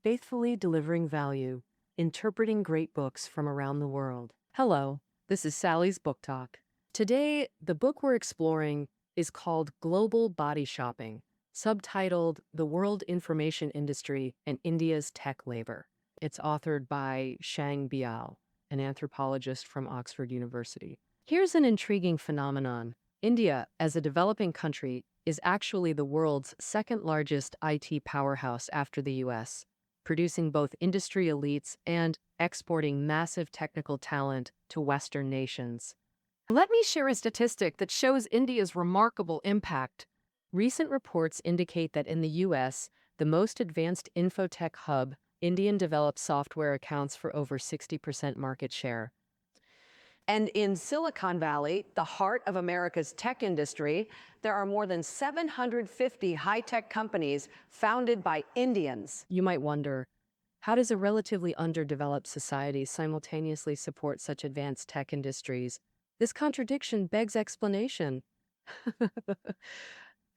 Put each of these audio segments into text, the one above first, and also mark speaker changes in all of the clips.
Speaker 1: faithfully delivering value, interpreting great books from around the world. Hello, this is Sally's Book Talk. Today, the book we're exploring is called Global Body Shopping, subtitled The World Information Industry and India's Tech Labor. It's authored by Shang Biao, an anthropologist from Oxford University. Here's an intriguing phenomenon. India, as a developing country, is actually the world's second largest IT powerhouse after the US, producing both industry elites and exporting massive technical talent to Western nations. Let me share a statistic that shows India's remarkable impact. Recent reports indicate that in the US, the most advanced infotech hub, Indian developed software accounts for over 60% market share.
Speaker 2: And in Silicon Valley, the heart of America's tech industry, there are more than 750 high-tech companies founded by Indians.
Speaker 1: You might wonder, how does a relatively underdeveloped society simultaneously support such advanced tech industries? This contradiction begs explanation.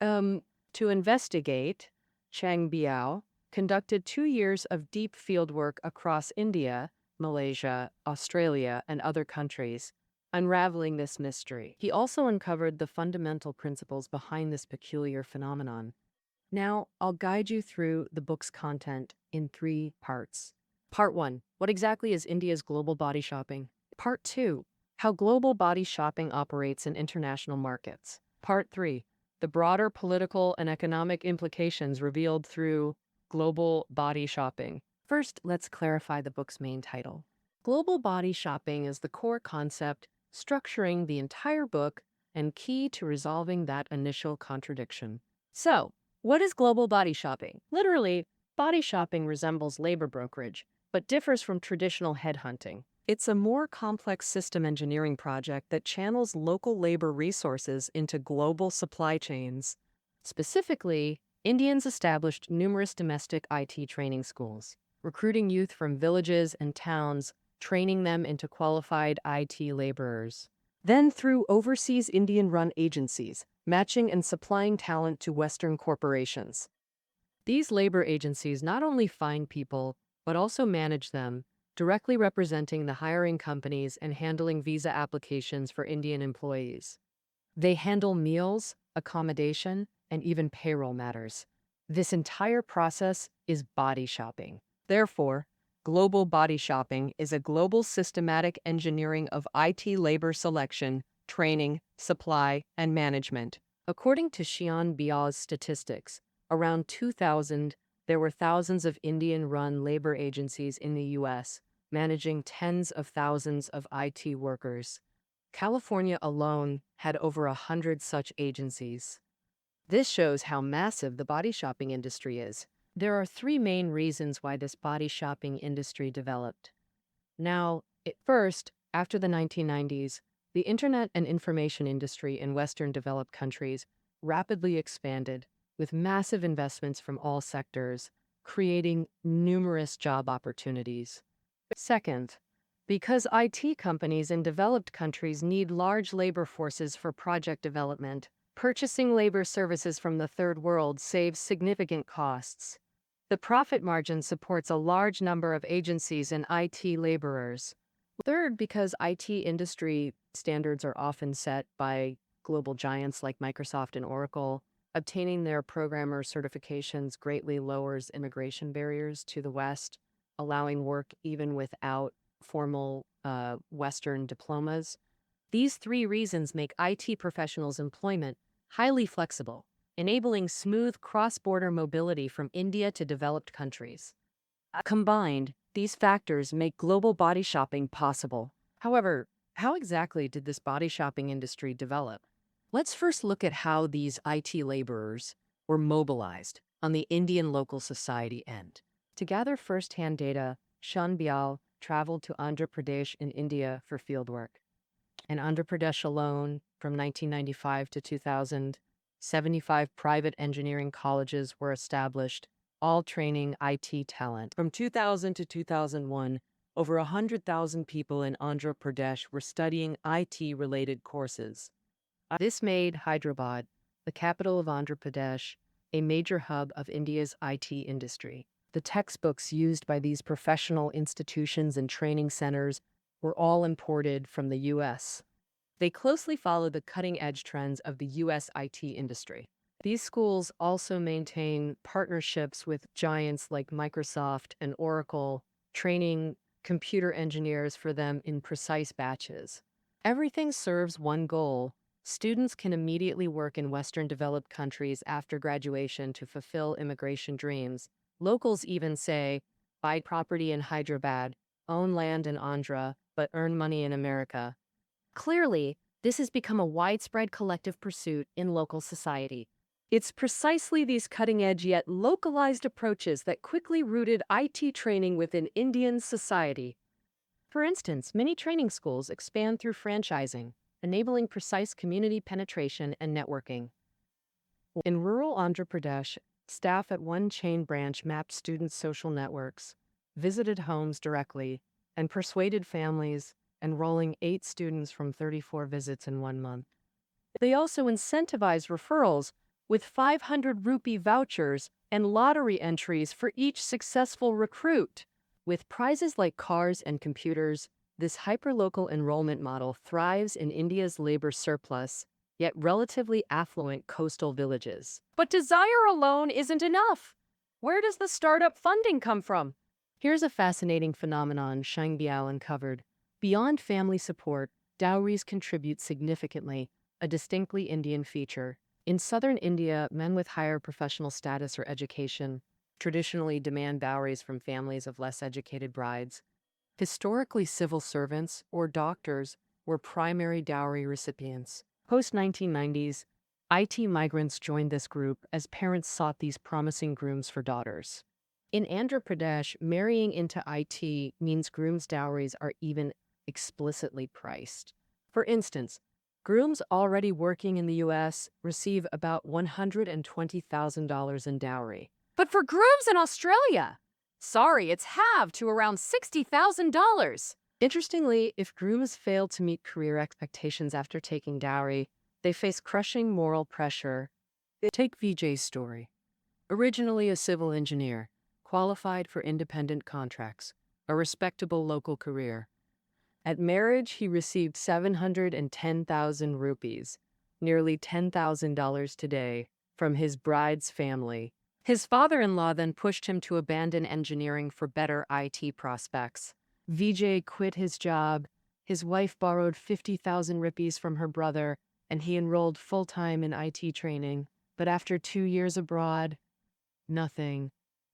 Speaker 1: To investigate, Chang Biao conducted 2 years of deep fieldwork across India, Malaysia, Australia, and other countries, unraveling this mystery. He also uncovered the fundamental principles behind this peculiar phenomenon. Now, I'll guide you through the book's content in 3 parts. Part 1, what exactly is India's global body shopping? Part 2, how global body shopping operates in international markets. Part 3, the broader political and economic implications revealed through global body shopping. First, let's clarify the book's main title. Global body shopping is the core concept structuring the entire book and key to resolving that initial contradiction. So, what is global body shopping? Literally, body shopping resembles labor brokerage, but differs from traditional headhunting. It's a more complex system engineering project that channels local labor resources into global supply chains. Specifically, Indians established numerous domestic IT training schools, recruiting youth from villages and towns, training them into qualified IT laborers. Then through overseas Indian-run agencies, matching and supplying talent to Western corporations. These labor agencies not only find people, but also manage them, directly representing the hiring companies and handling visa applications for Indian employees. They handle meals, accommodation, and even payroll matters. This entire process is body shopping. Therefore, global body shopping is a global systematic engineering of IT labor selection, training, supply, and management. According to Xian Biao's statistics, around 2000, there were thousands of Indian-run labor agencies in the U.S., managing tens of thousands of IT workers. California alone had over 100 such agencies. This shows how massive the body shopping industry is. There are 3 main reasons why this body shopping industry developed. Now, first, after the 1990s, the internet and information industry in Western developed countries rapidly expanded, with massive investments from all sectors, creating numerous job opportunities. Second, because IT companies in developed countries need large labor forces for project development, purchasing labor services from the Third World saves significant costs. The profit margin supports a large number of agencies and IT laborers. Third, because IT industry standards are often set by global giants like Microsoft and Oracle, obtaining their programmer certifications greatly lowers immigration barriers to the West, allowing work even without formal Western diplomas. These 3 reasons make IT professionals' employment highly flexible, enabling smooth cross-border mobility from India to developed countries. Combined, these factors make global body shopping possible. However, how exactly did this body shopping industry develop? Let's first look at how these IT laborers were mobilized on the Indian local society end. To gather first-hand data, Shan Bial traveled to Andhra Pradesh in India for fieldwork. In Andhra Pradesh alone, from 1995 to 2000, 75 private engineering colleges were established, all training IT talent. From 2000 to 2001, over 100,000 people in Andhra Pradesh were studying IT-related courses. This made Hyderabad, the capital of Andhra Pradesh, a major hub of India's IT industry. The textbooks used by these professional institutions and training centers were all imported from the US. They closely follow the cutting-edge trends of the US IT industry. These schools also maintain partnerships with giants like Microsoft and Oracle, training computer engineers for them in precise batches. Everything serves one goal. Students can immediately work in Western developed countries after graduation to fulfill immigration dreams. Locals even say, buy property in Hyderabad, own land in Andhra, but earn money in America. Clearly, this has become a widespread collective pursuit in local society. It's precisely these cutting-edge yet localized approaches that quickly rooted IT training within Indian society. For instance, many training schools expand through franchising, enabling precise community penetration and networking. In rural Andhra Pradesh, staff at one chain branch mapped students' social networks, visited homes directly, and persuaded families, enrolling 8 students from 34 visits in 1 month. They also incentivized referrals with 500 rupee vouchers and lottery entries for each successful recruit. With prizes like cars and computers, this hyperlocal enrollment model thrives in India's labor surplus, yet relatively affluent coastal villages. But desire alone isn't enough. Where does the startup funding come from? Here's a fascinating phenomenon Shang Biao uncovered. Beyond family support, dowries contribute significantly, a distinctly Indian feature. In southern India, men with higher professional status or education traditionally demand dowries from families of less educated brides. Historically, civil servants or doctors were primary dowry recipients. Post-1990s, IT migrants joined this group as parents sought these promising grooms for daughters. In Andhra Pradesh, marrying into IT means grooms' dowries are even explicitly priced. For instance, grooms already working in the US receive about $120,000 in dowry. But for grooms in Australia, sorry, it's halved to around $60,000. Interestingly, if grooms fail to meet career expectations after taking dowry, they face crushing moral pressure. Take Vijay's story. Originally a civil engineer, qualified for independent contracts, a respectable local career. At marriage, he received 710,000 rupees, nearly $10,000 today, from his bride's family. His father-in-law then pushed him to abandon engineering for better IT prospects. Vijay quit his job, his wife borrowed 50,000 rupees from her brother, and he enrolled full-time in IT training. But after 2 years abroad, nothing.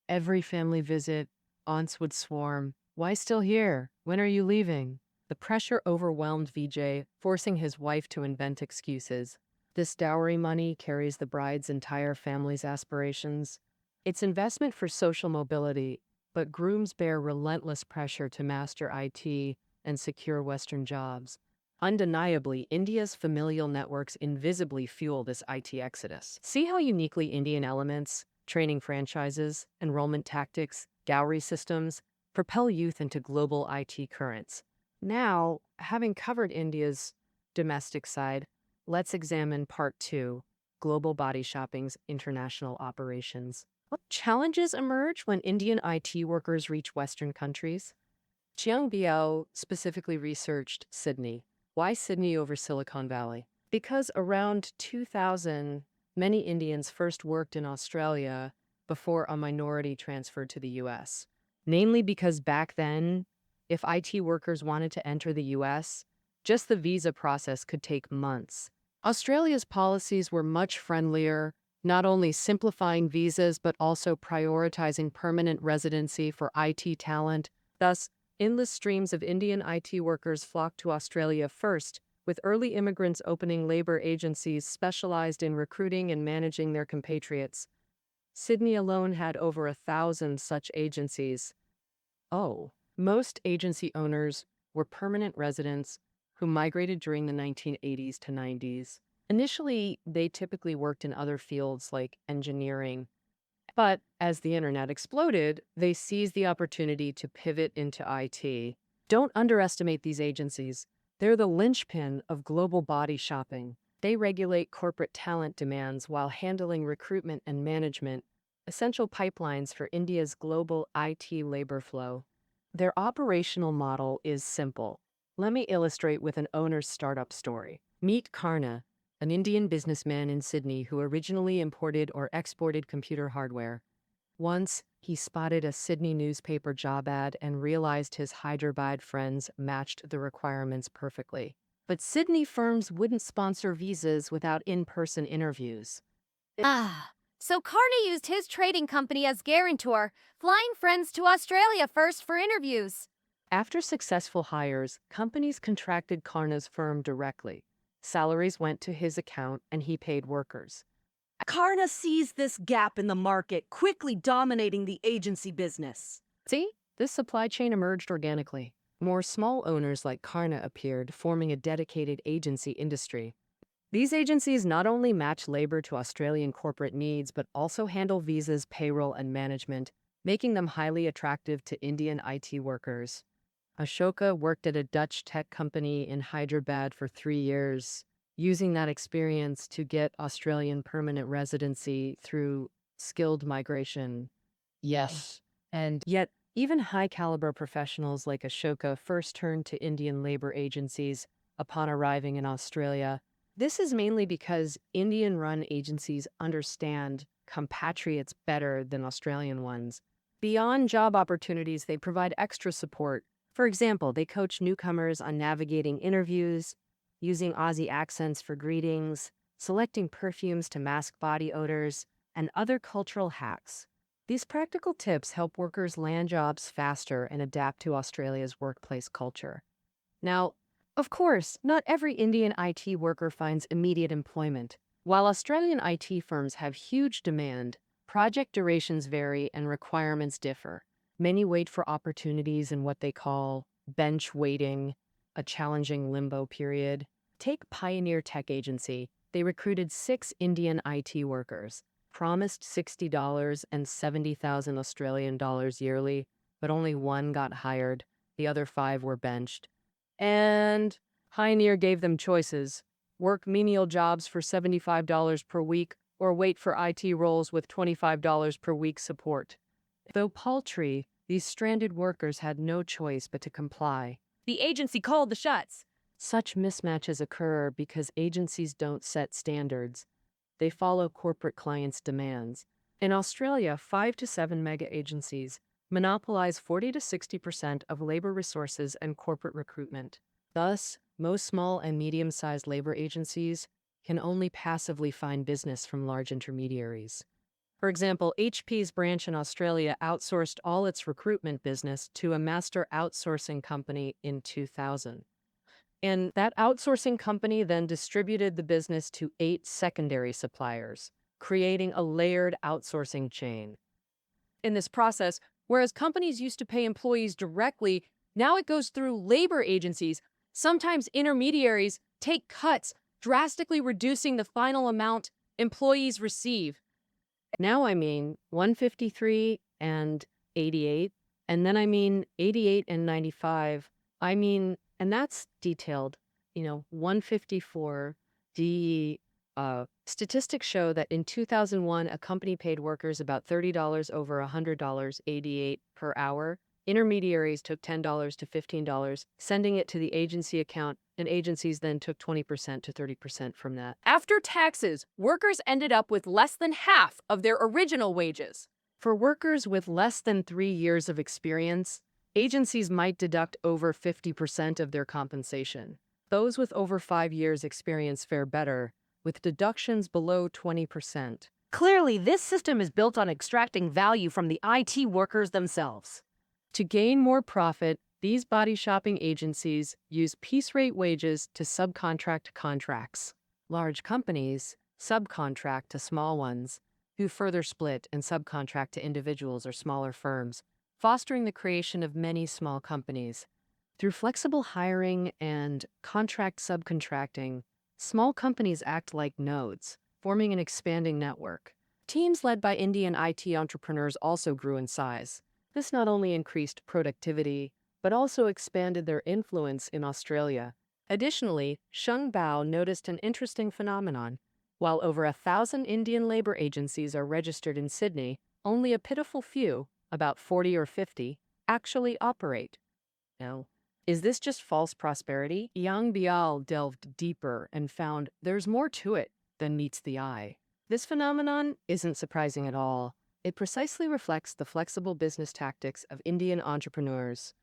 Speaker 1: Every family visit, aunts would swarm. Why still here? When are you leaving? The pressure overwhelmed Vijay, forcing his wife to invent excuses. This dowry money carries the bride's entire family's aspirations. It's investment for social mobility, but grooms bear relentless pressure to master IT and secure Western jobs. Undeniably, India's familial networks invisibly fuel this IT exodus. See how uniquely Indian elements, training franchises, enrollment tactics, dowry systems, propel youth into global IT currents. Now, having covered India's domestic side, let's examine Part 2, Global Body Shopping's International Operations. What challenges emerge when Indian IT workers reach Western countries? Chiang Biao specifically researched Sydney. Why Sydney over Silicon Valley? Because around 2000, many Indians first worked in Australia before a minority transferred to the US. Namely because back then, if IT workers wanted to enter the US, just the visa process could take months. Australia's policies were much friendlier, not only simplifying visas but also prioritizing permanent residency for IT talent. Thus, endless streams of Indian IT workers flocked to Australia first, with early immigrants opening labor agencies specialized in recruiting and managing their compatriots. Sydney alone had over 1,000 such agencies. Most agency owners were permanent residents who migrated during the 1980s to 90s. Initially, they typically worked in other fields like engineering, but as the internet exploded, they seized the opportunity to pivot into IT. Don't underestimate these agencies. They're the linchpin of global body shopping. They regulate corporate talent demands while handling recruitment and management, essential pipelines for India's global IT labor flow. Their operational model is simple. Let me illustrate with an owner's startup story. Meet Karna, an Indian businessman in Sydney who originally imported or exported computer hardware. Once, he spotted a Sydney newspaper job ad and realized his Hyderabad friends matched the requirements perfectly. But Sydney firms wouldn't sponsor visas without in-person interviews.
Speaker 3: Ah, so Carney used his trading company as guarantor, flying friends to Australia first for interviews.
Speaker 1: After successful hires, companies contracted Karna's firm directly. Salaries went to his account and he paid workers.
Speaker 4: Karna sees this gap in the market, quickly dominating the agency business.
Speaker 1: See, this supply chain emerged organically. More small owners like Karna appeared, forming a dedicated agency industry. These agencies not only match labor to Australian corporate needs, but also handle visas, payroll, and management, making them highly attractive to Indian IT workers. Ashoka worked at a Dutch tech company in Hyderabad for 3 years, using that experience to get Australian permanent residency through skilled migration. Yes. And yet, even high-caliber professionals like Ashoka first turned to Indian labor agencies upon arriving in Australia. This is mainly because Indian-run agencies understand compatriots better than Australian ones. Beyond job opportunities, they provide extra support. For example, they coach newcomers on navigating interviews, using Aussie accents for greetings, selecting perfumes to mask body odors, and other cultural hacks. These practical tips help workers land jobs faster and adapt to Australia's workplace culture. Now, of course, not every Indian IT worker finds immediate employment. While Australian IT firms have huge demand, project durations vary and requirements differ. Many wait for opportunities in what they call bench waiting, a challenging limbo period. Take Pioneer Tech Agency. They recruited 6 Indian IT workers, promised $60 and 70,000 Australian dollars yearly, but only one got hired. The other 5 were benched. And Pioneer gave them choices: work menial jobs for $75 per week or wait for IT roles with $25 per week support. Though paltry, these stranded workers had no choice but to comply.
Speaker 4: The agency called the shots.
Speaker 1: Such mismatches occur because agencies don't set standards. They follow corporate clients' demands. In Australia, 5 to 7 mega agencies monopolize 40 to 60% of labor resources and corporate recruitment. Thus, most small and medium-sized labor agencies can only passively find business from large intermediaries. For example, HP's branch in Australia outsourced all its recruitment business to a master outsourcing company in 2000. And that outsourcing company then distributed the business to 8 secondary suppliers, creating a layered outsourcing chain. In this process, whereas companies used to pay employees directly, now it goes through labor agencies. Sometimes intermediaries take cuts, drastically reducing the final amount employees receive. Now I mean 153 and 88, and then I mean 88 and 95. And that's detailed, 154. Statistics show that in 2001, a company paid workers about $30 over $100, 88 per hour. Intermediaries took $10 to $15, sending it to the agency account, and agencies then took 20% to 30% from that.
Speaker 4: After taxes, workers ended up with less than half of their original wages.
Speaker 1: For workers with less than 3 years of experience, agencies might deduct over 50% of their compensation. Those with over 5 years experience fare better, with deductions below 20%.
Speaker 4: Clearly, this system is built on extracting value from the IT workers themselves.
Speaker 1: To gain more profit, these body shopping agencies use piece rate wages to subcontract contracts. Large companies subcontract to small ones, who further split and subcontract to individuals or smaller firms, fostering the creation of many small companies. Through flexible hiring and contract subcontracting, small companies act like nodes, forming an expanding network. Teams led by Indian IT entrepreneurs also grew in size. This not only increased productivity, but also expanded their influence in Australia. Additionally, Sheng Bao noticed an interesting phenomenon. While over 1,000 Indian labor agencies are registered in Sydney, only a pitiful few, about 40 or 50, actually operate. Now, is this just false prosperity? Yang Bial delved deeper and found there's more to it than meets the eye. This phenomenon isn't surprising at all. It precisely reflects the flexible business tactics of Indian entrepreneurs.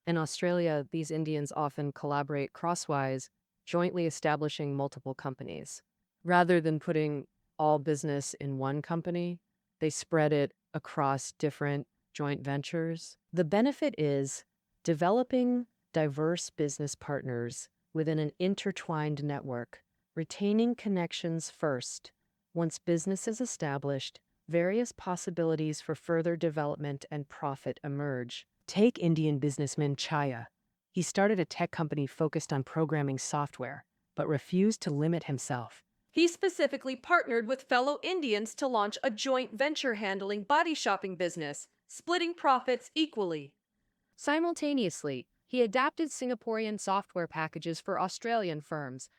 Speaker 1: In Australia, these Indians often collaborate crosswise, jointly establishing multiple companies. Rather than putting all business in one company, they spread it across different joint ventures. The benefit is developing diverse business partners within an intertwined network, retaining connections first. Once business is established, various possibilities for further development and profit emerge. Take Indian businessman Chaya. He started a tech company focused on programming software, but refused to limit himself.
Speaker 4: He specifically partnered with fellow Indians to launch a joint venture handling body shopping business, splitting profits equally.
Speaker 1: Simultaneously, he adapted Singaporean software packages for Australian firms,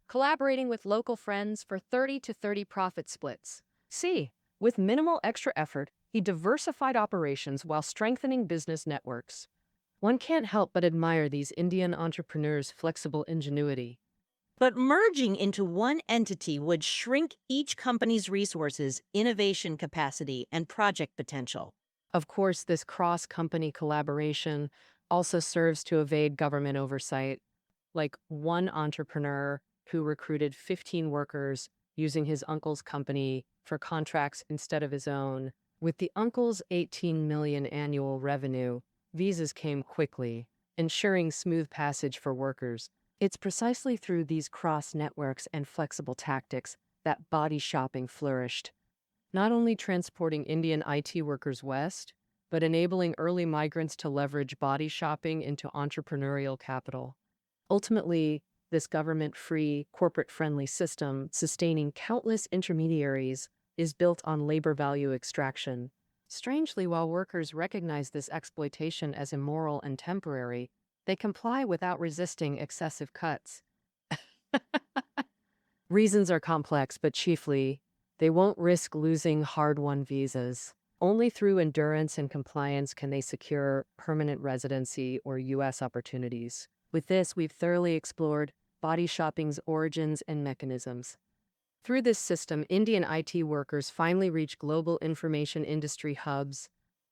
Speaker 1: collaborating with local friends for 30 to 30 profit splits. C. With minimal extra effort, he diversified operations while strengthening business networks. One can't help but admire these Indian entrepreneurs' flexible ingenuity.
Speaker 5: But merging into one entity would shrink each company's resources, innovation capacity, and project potential.
Speaker 1: Of course, this cross-company collaboration also serves to evade government oversight, like one entrepreneur who recruited 15 workers using his uncle's company for contracts instead of his own. With the uncle's 18 million annual revenue, visas came quickly, ensuring smooth passage for workers. It's precisely through these cross networks and flexible tactics that body shopping flourished, not only transporting Indian IT workers west, but enabling early migrants to leverage body shopping into entrepreneurial capital. Ultimately, this government-free, corporate-friendly system, sustaining countless intermediaries, is built on labor value extraction. Strangely, while workers recognize this exploitation as immoral and temporary, they comply without resisting excessive cuts. Reasons are complex, but chiefly, they won't risk losing hard-won visas. Only through endurance and compliance can they secure permanent residency or U.S. opportunities. With this, we've thoroughly explored body shopping's origins and mechanisms. Through this system, Indian IT workers finally reach global information industry hubs.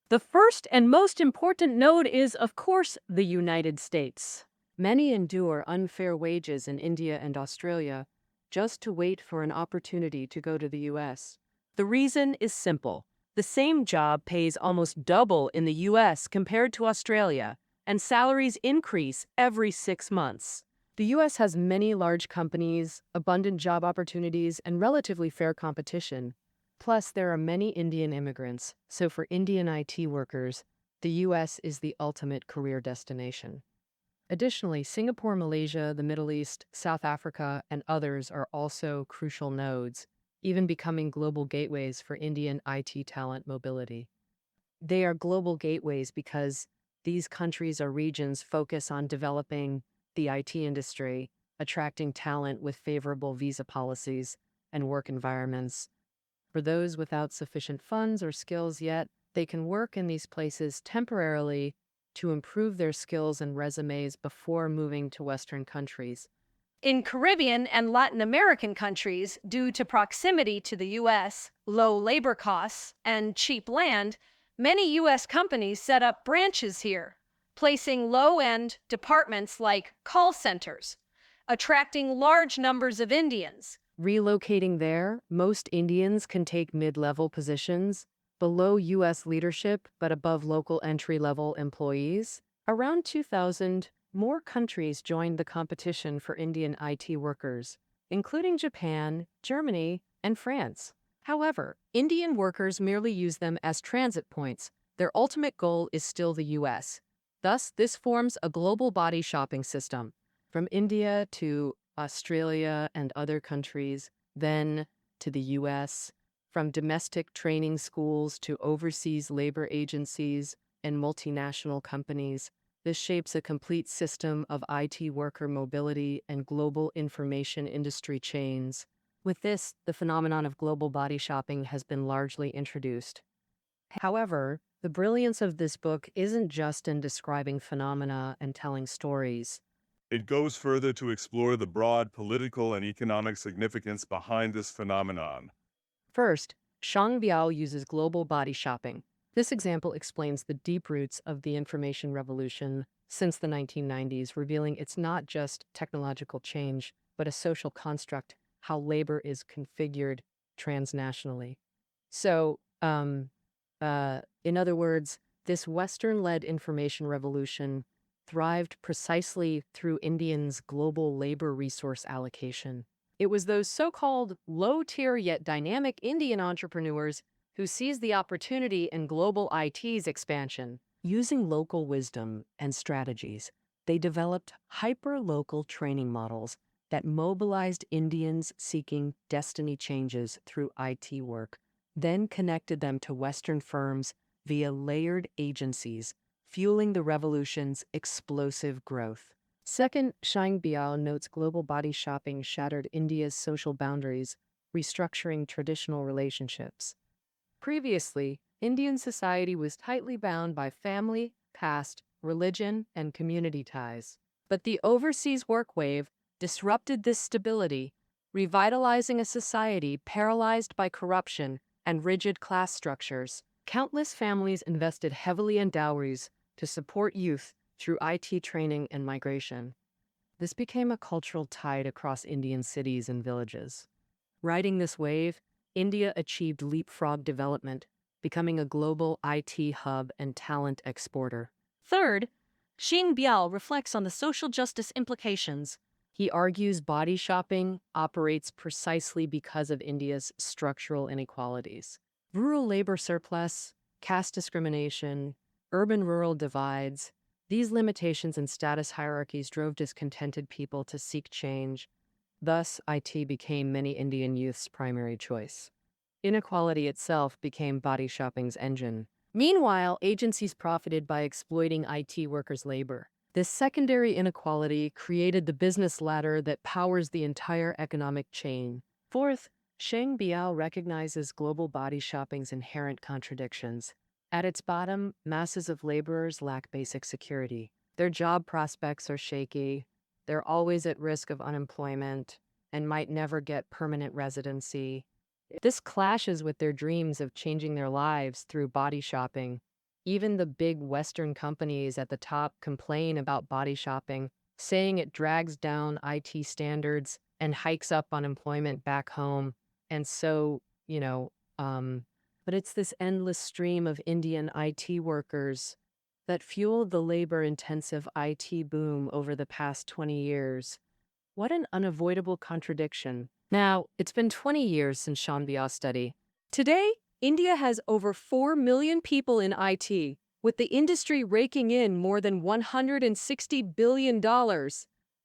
Speaker 1: The first and most important node is, of course, the United States. Many endure unfair wages in India and Australia just to wait for an opportunity to go to the U.S. The reason is simple. The same job pays almost double in the U.S. compared to Australia, and salaries increase every 6 months. The U.S. has many large companies, abundant job opportunities, and relatively fair competition. Plus, there are many Indian immigrants, so for Indian IT workers, the U.S. is the ultimate career destination. Additionally, Singapore, Malaysia, the Middle East, South Africa, and others are also crucial nodes, even becoming global gateways for Indian IT talent mobility. They are global gateways because these countries or regions focus on developing the IT industry, attracting talent with favorable visa policies and work environments. For those without sufficient funds or skills yet, they can work in these places temporarily to improve their skills and resumes before moving to Western countries.
Speaker 4: In Caribbean and Latin American countries, due to proximity to the U.S., low labor costs, and cheap land, many U.S. companies set up branches here, placing low-end departments like call centers, attracting large numbers of Indians.
Speaker 1: Relocating there, most Indians can take mid-level positions, below U.S. leadership but above local entry-level employees. Around 2000, more countries joined the competition for Indian IT workers, including Japan, Germany, and France. However, Indian workers merely use them as transit points. Their ultimate goal is still the U.S. Thus, this forms a global body shopping system, from India to Australia and other countries, then to the U.S., from domestic training schools to overseas labor agencies and multinational companies. This shapes a complete system of IT worker mobility and global information industry chains. With this, the phenomenon of global body shopping has been largely introduced. However, the brilliance of this book isn't just in describing phenomena and telling stories.
Speaker 6: It goes further to explore the broad political and economic significance behind this phenomenon.
Speaker 1: First, Shang Biao uses global body shopping. This example explains the deep roots of the information revolution since the 1990s, revealing it's not just technological change, but a social construct, how labor is configured transnationally. So, in other words, this Western-led information revolution thrived precisely through Indians' global labor resource allocation. It was those so-called low-tier yet dynamic Indian entrepreneurs who seized the opportunity in global IT's expansion. Using local wisdom and strategies, they developed hyper-local training models that mobilized Indians seeking destiny changes through IT work, then connected them to Western firms via layered agencies, fueling the revolution's explosive growth. Second, Shang Biao notes global body shopping shattered India's social boundaries, restructuring traditional relationships. Previously, Indian society was tightly bound by family, caste, religion, and community ties. But the overseas work wave disrupted this stability, revitalizing a society paralyzed by corruption and rigid class structures. Countless families invested heavily in dowries to support youth through IT training and migration. This became a cultural tide across Indian cities and villages. Riding this wave, India achieved leapfrog development, becoming a global IT hub and talent exporter.
Speaker 5: Third, Xing Biao reflects on the social justice implications.
Speaker 1: He argues body shopping operates precisely because of India's structural inequalities. Rural labor surplus, caste discrimination, urban-rural divides, these limitations and status hierarchies drove discontented people to seek change. Thus, IT became many Indian youth's primary choice. Inequality itself became body shopping's engine. Meanwhile, agencies profited by exploiting IT workers' labor. This secondary inequality created the business ladder that powers the entire economic chain. Fourth, Sheng Biao recognizes global body shopping's inherent contradictions. At its bottom, masses of laborers lack basic security. Their job prospects are shaky, they're always at risk of unemployment, and might never get permanent residency. This clashes with their dreams of changing their lives through body shopping. Even the big Western companies at the top complain about body shopping, saying it drags down IT standards and hikes up unemployment back home. And so, but it's this endless stream of Indian IT workers that fueled the labor-intensive IT boom over the past 20 years. What an unavoidable contradiction. Now, it's been 20 years since Sean Bia's study. Today, India has over 4 million people in IT, with the industry raking in more than $160 billion.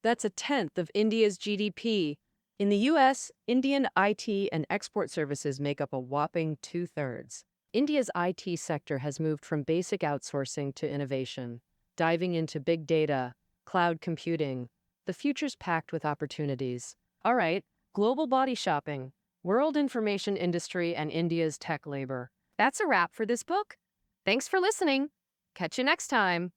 Speaker 1: That's a tenth of India's GDP. In the US, Indian IT and export services make up a whopping 2/3. India's IT sector has moved from basic outsourcing to innovation, diving into big data, cloud computing. The future's packed with opportunities. All right, global body shopping, world information industry, and India's tech labor.
Speaker 3: That's a wrap for this book. Thanks for listening. Catch you next time.